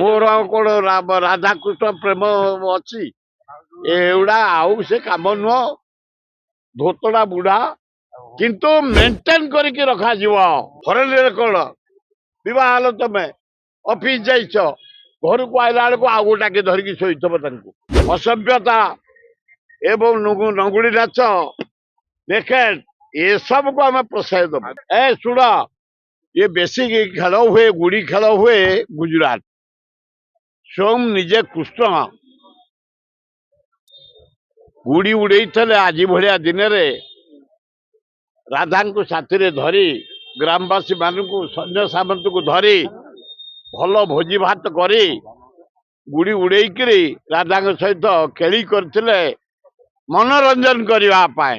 ମୋର ଆଉ କଣ ରାଧାକୃଷ୍ଣ ପ୍ରେମ ଅଛି ଏଗୁଡା ଆଉ ସେ କାମ ନୁହଁ ଧୋତଡା ବୁଢା କିନ୍ତୁ ମେଣ୍ଟେନ କରିକି ରଖାଯିବ। ଫରେନରେ କଣ ବିବାହ ହେଲ ତମେ ଅଫିସ ଯାଇଛ ଘରକୁ ଆଇଲା ବେଳକୁ ଆଉ ଗୋଟାକେ ଧରିକି ଶୋଇଥିବ ତାଙ୍କୁ ଅସଭ୍ୟତା ଏବଂ ନଙ୍ଗୁଳି ନାଚ ନେକେଡ ଏସବୁକୁ ଆମେ ପ୍ରୋତ୍ସାହିତ ଦେବୁ। ଏ ଶୁଣ ये बेसी खेल हुए गुड़ी खेल हुए गुजरात स्वयं निजे कृष्ण गुड़ी उड़े आज भाया दिन में राधा को साथी धरी ग्रामवासी मान सैन्य सामंत को धरी भल भोजी भात करी गुड़ी उड़े राधा सहित खेली करते मनोरंजन करने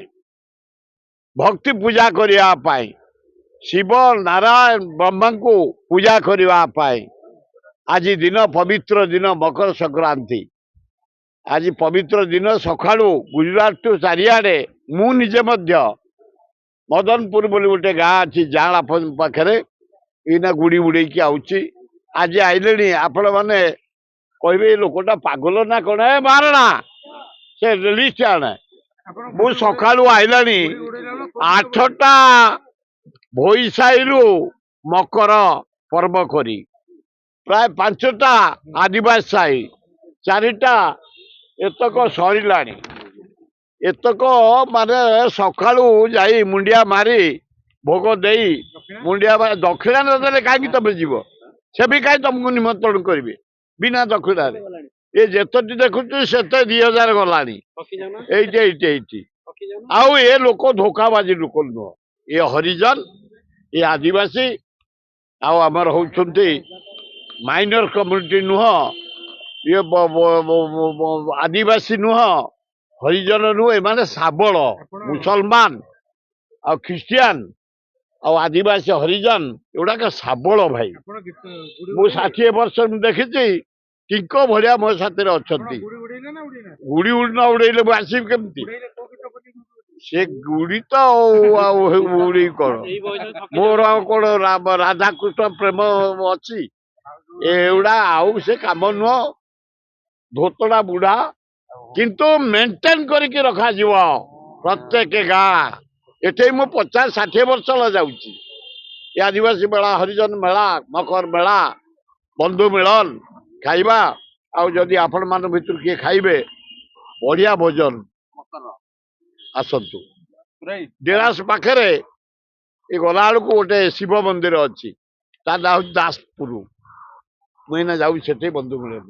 भक्ति पूजा करने शिव नारायण ब्रह्मा को पूजा करने आज दिन पवित्र दिन मकर संक्रांति आज पवित्र दिन सकाळू गुजरात टू चारिआडे मु निजे मध्य मदनपुर बोली गोटे गाँ अच्छी जाला पाखे इना गुड़ी उड़े आउची आज आइले आपण मैंने कहे लोकटा पागल ना कौन है मारणा से लिस्ट आने मु सकाळू आइला 8टा भोई साईरु मकर पर्व करी प्राय 5टा आदिवासी साई 4टा एतक सरिला एतक माने सकाळू जाई मुंडिया मारी भोग दे मुंडिया दक्षिणा नदेले कहीं तुम जीव से भी कहीं तुमको निमंत्रण करेंगे बिना दक्षिणा ये जेतटी देखु से 2000 गलानी आउ ये लोक धोखाबाजी लोक नुह ये हरिजन ये आदिवासी आमर होती माइनर कम्युनिटी नुह ये आदिवासी नुह हरिजन नुह एमाने साबल मुसलमान आ ख्रिस्टियान आदिवासी हरिजन एगुड़ा साबल भाई मु 60 वर्ष देखी टिंक भाया मो साथी अच्छा गुड़ी उड़ना उड़ेले आसबि केमती से गुड़ी तो उड़ी कौन मोर कौन राधाकृष्ण प्रेम अच्छी एगुड़ा आउ से कम नुह धोतडा बुढ़ा किंतु मेंटेन करके रखा जीव प्रत्येक गाँ एटे मु 50-60 वर्ष जाऊँगी आदिवासी मेला हरिजन मेला मकर मेला बंधु मिलन खाइबा आदि आपण मान भर किए खाइबे बढ़िया भोजन आसतु डेरास पाखे ये गला बेलू गोटे शिव मंदिर अच्छी ता ना दासपुर मुझे जाऊँ से बंधु मिलन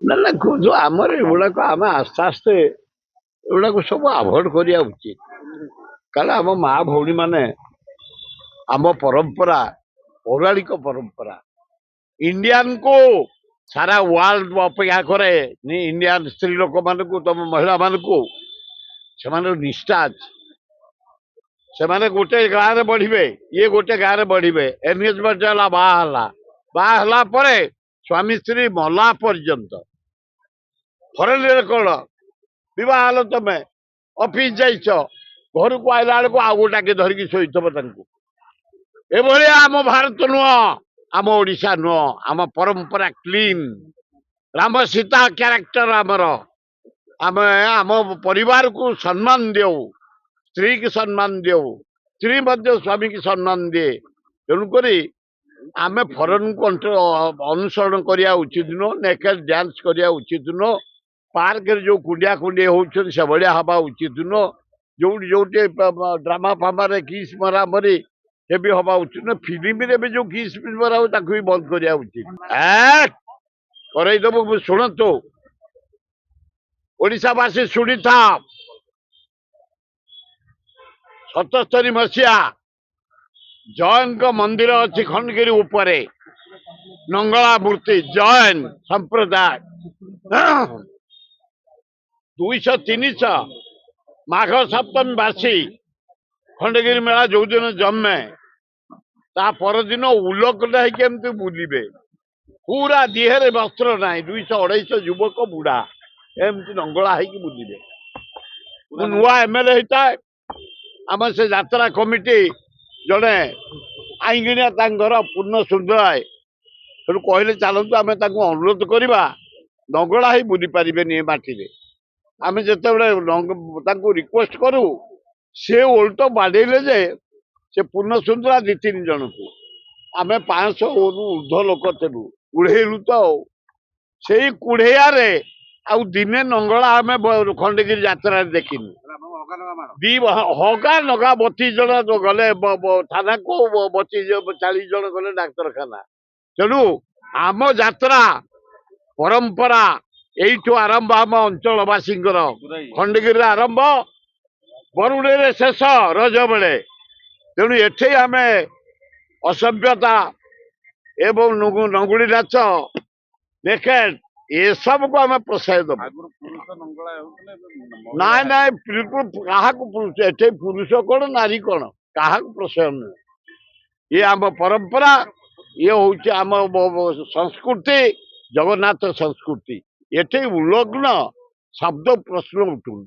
ना जो आमर एगुड़ाक आम आस्ते आस्ते एगुड़ाक सब आभोड करा उचित कारण आम माँ भौणी माने आम परंपरा पौराणिक परंपरा इंडियन को सारा वर्ल्ड अपेक्षा करे इंडियन स्त्री लोक मान तुम महिला मान से निष्ठा से गोटे गाँव में बढ़े ये गोटे गाँव में बढ़े एंगेजमेंट बाहला स्वामी स्त्री मला पर्यंत फरेन कौन बह हेल तुम ऑफिस जाइछ घर को आइला बेलू आउ गोटाके धरिकी शोथब एभलिया आम भारत नुह आम ओडिशा नुह आम परंपरा क्लीन राम सीता कैरेक्टर आमर आम आम परिवार को सम्मान देव स्त्री की सम्मान देव स्त्री मध्य स्वामी की सम्मान दे तेणुक आम फरेन को अनुसरण करने उचित नुह नेकेड डांस करने उचित नुह पार्क जो कुंडिया कुंडी होती से भाया हवा उचित नुह जो जो ड्रामा फामार किस मरा मरी ये भी हवा उचित नुह फिल्म भी जो किस मरा हो भी बंद करने उचित करईदेव शुणु ओडिशावासी शुणी था 77 मसीहा जैन का मंदिर अच्छी खंडगिरी उपरे नंगला मूर्ति जैन संप्रदाय 200-300 माघ सप्तमी बासी खंडगिरी मेला जो दिन जमे ता परदिन उलकटा होमती बुलवे पूरा देहरे वस्त्र ना 200-250 युवक बुढ़ा एमती नंगला हो बुलवे नुआ एमएलए होता है आम से यात्रा कमिटी जड़े आईंगिनिया पूर्ण सुंदर ସେଠୁ କହିଲେ ଚାଲନ୍ତୁ ଆମେ ତାଙ୍କୁ ଅନୁରୋଧ କରିବା ନଙ୍ଗଳା ହେଇ ବୁଲି ପାରିବେନି ଏ ମାଟିରେ। ଆମେ ଯେତେବେଳେ ତାଙ୍କୁ ରିକ୍ୱେଷ୍ଟ କରୁ ସେ ଓଲଟ ବାଡେଇଲେ ଯେ ସେ ପୂର୍ଣ୍ଣସୁନ୍ଦରା 2-3 ଜଣଙ୍କୁ ଆମେ 500 ଉର୍ଦ୍ଧ୍ୱ ଲୋକ ଥିଲୁ କୁଢେଇଲୁ ତ ଆଉ। ସେଇ କୁଢେଇଆରେ ଆଉ ଦିନେ ନଙ୍ଗଳା ଆମେ ଖଣ୍ଡଗିରି ଯାତ୍ରାରେ ଦେଖିନୁ। ହଗା ନଗା 32 ଜଣ ଗଲେ ଥାନାକୁ, 40 ଜଣ ଗଲେ ଡାକ୍ତରଖାନା। ତେଣୁ ଆମ ଯାତ୍ରା ପରମ୍ପରା ଏଇଠୁ ଆରମ୍ଭ, ଆମ ଅଞ୍ଚଳବାସୀଙ୍କର ଖଣ୍ଡଗିରିରେ ଆରମ୍ଭ, ବରୁଣେଇରେ ଶେଷ ରଜ ବେଳେ। ତେଣୁ ଏଠି ଆମେ ଅସଭ୍ୟତା ଏବଂ ନଙ୍ଗୁଳି ନାଚ, ନେକେଡ ଏସବୁକୁ ଆମେ ପ୍ରଶ୍ରୟ ଦେବୁ। ନାଇଁ ନାଇଁ, କାହାକୁ ପୁରୁଷ, ଏଠି ପୁରୁଷ କଣ ନାରୀ କଣ କାହାକୁ ପ୍ରଶ୍ରୟ ନୁହେଁ। ଇଏ ଆମ ପରମ୍ପରା, ଇଏ ହଉଛି ଆମ ସଂସ୍କୃତି, ଜଗନ୍ନାଥ ସଂସ୍କୃତି। ଏଠି ଉଲ୍ଲଗ୍ନ ଶବ୍ଦ ପ୍ରଶ୍ନ ଉଠୁନି।